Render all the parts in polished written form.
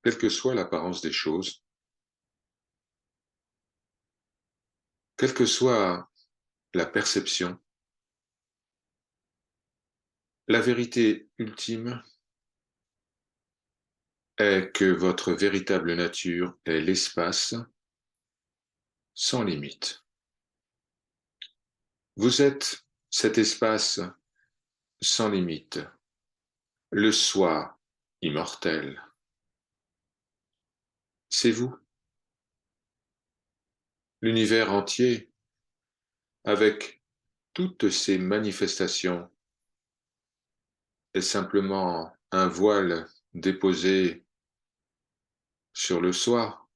quelle que soit l'apparence des choses, quelle que soit la perception, la vérité ultime est que votre véritable nature est l'espace sans limite. Vous êtes cet espace sans limite, le soi immortel. C'est vous, l'univers entier, avec toutes ses manifestations, est simplement un voile déposé sur le soi.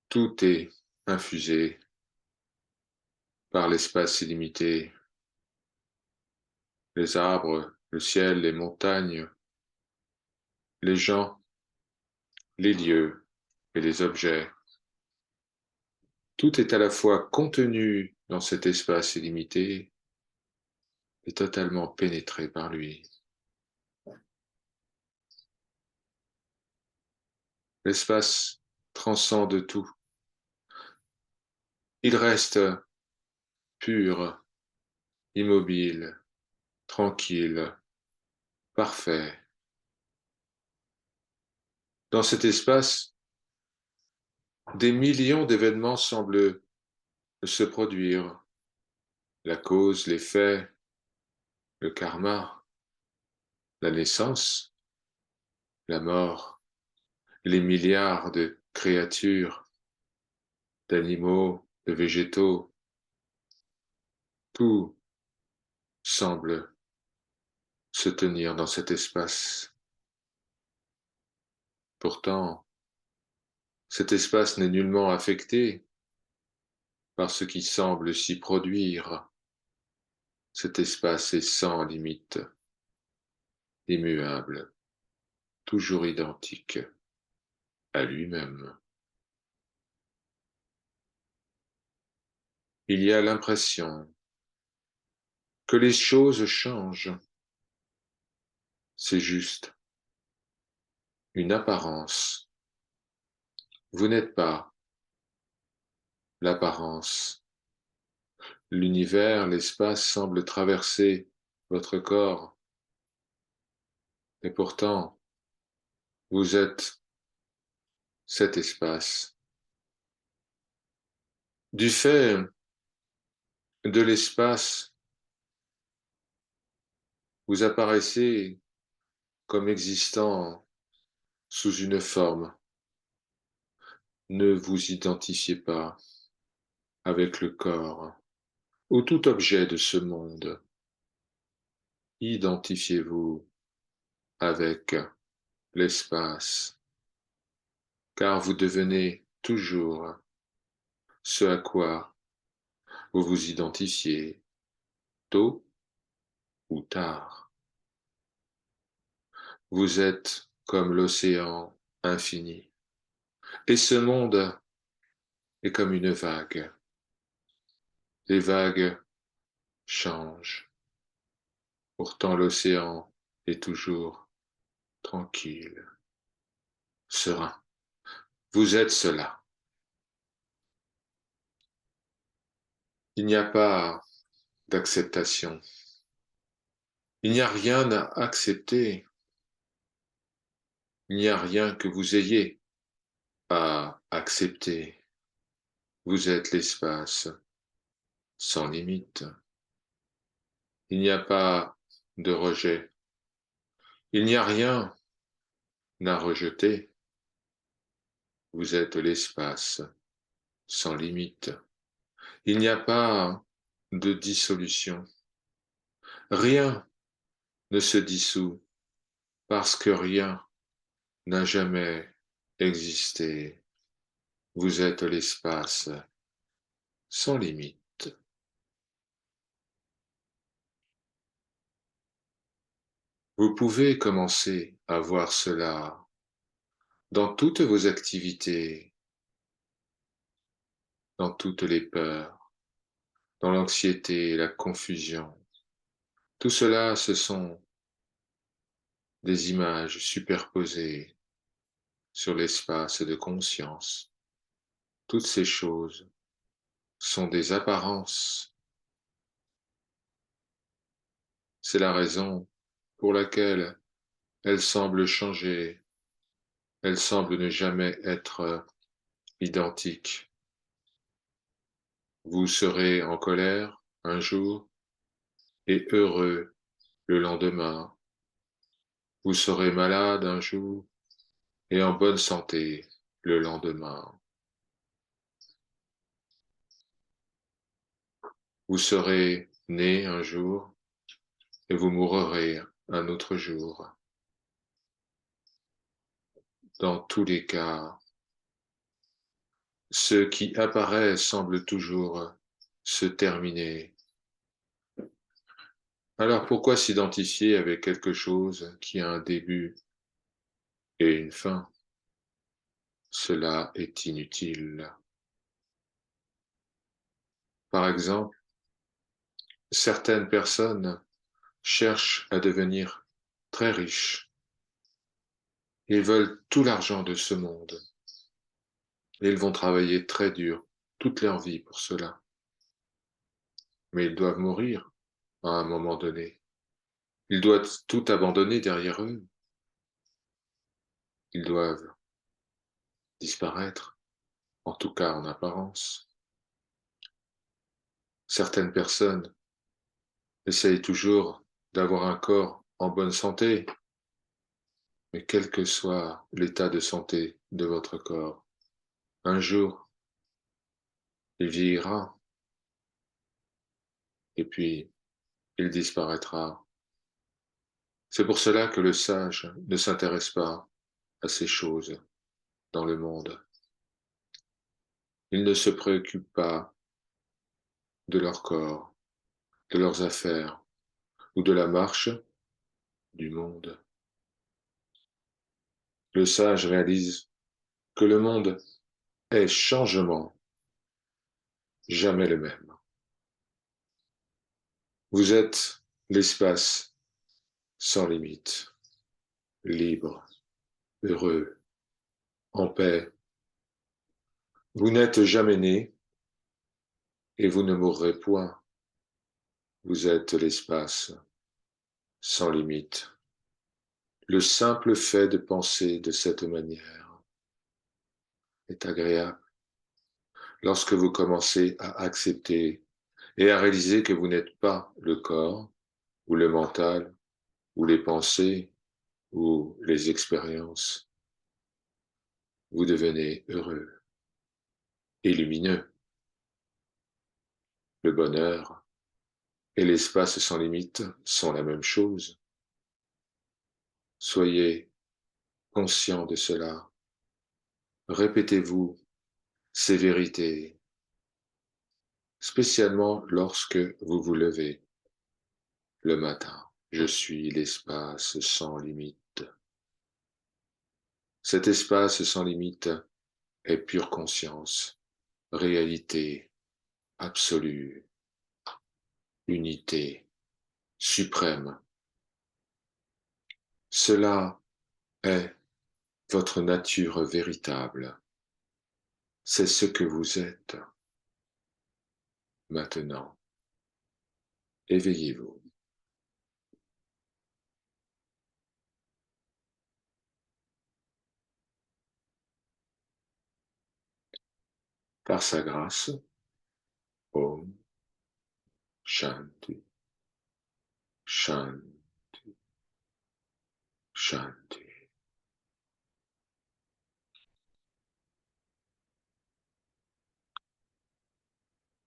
Tout est infusé par l'espace illimité, les arbres, le ciel, les montagnes, les gens, les lieux et les objets. Tout est à la fois contenu dans cet espace illimité et totalement pénétré par lui. L'espace transcende tout. Il reste pur, immobile, tranquille, parfait. Dans cet espace, des millions d'événements semblent se produire. La cause, l'effet, le karma, la naissance, la mort, les milliards de créatures, d'animaux, de végétaux, tout semble se tenir dans cet espace. Pourtant, cet espace n'est nullement affecté par ce qui semble s'y produire. Cet espace est sans limite, immuable, toujours identique à lui-même. Il y a l'impression que les choses changent. C'est juste une apparence. Vous n'êtes pas l'apparence. L'univers, l'espace semble traverser votre corps, et pourtant, vous êtes cet espace. Du fait de l'espace, vous apparaissez comme existant sous une forme. Ne vous identifiez pas avec le corps ou tout objet de ce monde. Identifiez-vous avec l'espace, car vous devenez toujours ce à quoi vous vous identifiez, tôt ou tard. Vous êtes comme l'océan infini, et ce monde est comme une vague. Les vagues changent, pourtant l'océan est toujours tranquille, serein. Vous êtes cela. Il n'y a pas d'acceptation. Il n'y a rien à accepter. Il n'y a rien que vous ayez à accepter. Vous êtes l'espace sans limite. Il n'y a pas de rejet. Il n'y a rien à rejeter. Vous êtes l'espace sans limite. Il n'y a pas de dissolution. Rien ne se dissout parce que rien n'a jamais existé. Vous êtes l'espace sans limite. Vous pouvez commencer à voir cela dans toutes vos activités, dans toutes les peurs, dans l'anxiété et la confusion. Tout cela, ce sont des images superposées sur l'espace de conscience. Toutes ces choses sont des apparences. C'est la raison pour laquelle elles semblent changer, elles semblent ne jamais être identiques. Vous serez en colère un jour et heureux le lendemain. Vous serez malade un jour et en bonne santé le lendemain. Vous serez né un jour et vous mourrez un autre jour. Dans tous les cas, ce qui apparaît semble toujours se terminer. Alors pourquoi s'identifier avec quelque chose qui a un début et une fin? Cela est inutile. Par exemple, certaines personnes cherchent à devenir très riches. Ils veulent tout l'argent de ce monde. Et ils vont travailler très dur toute leur vie pour cela. Mais ils doivent mourir à un moment donné. Ils doivent tout abandonner derrière eux. Ils doivent disparaître, en tout cas en apparence. Certaines personnes essayent toujours d'avoir un corps en bonne santé, mais quel que soit l'état de santé de votre corps, un jour, il vieillira et puis il disparaîtra. C'est pour cela que le sage ne s'intéresse pas à ces choses dans le monde. Il ne se préoccupe pas de leur corps, de leurs affaires ou de la marche du monde. Le sage réalise que le monde est changement, jamais le même. Vous êtes l'espace sans limite, libre, heureux, en paix. Vous n'êtes jamais né et vous ne mourrez point. Vous êtes l'espace sans limite. Le simple fait de penser de cette manière est agréable. Lorsque vous commencez à accepter et à réaliser que vous n'êtes pas le corps, ou le mental, ou les pensées, ou les expériences, vous devenez heureux et lumineux. Le bonheur et l'espace sans limite sont la même chose. Soyez conscient de cela. Répétez-vous ces vérités, spécialement lorsque vous vous levez le matin. Je suis l'espace sans limite. Cet espace sans limite est pure conscience, réalité absolue, unité suprême. Cela est votre nature véritable. C'est ce que vous êtes. Maintenant, éveillez-vous. Par sa grâce, Om Shanti, Shanti, Shanti.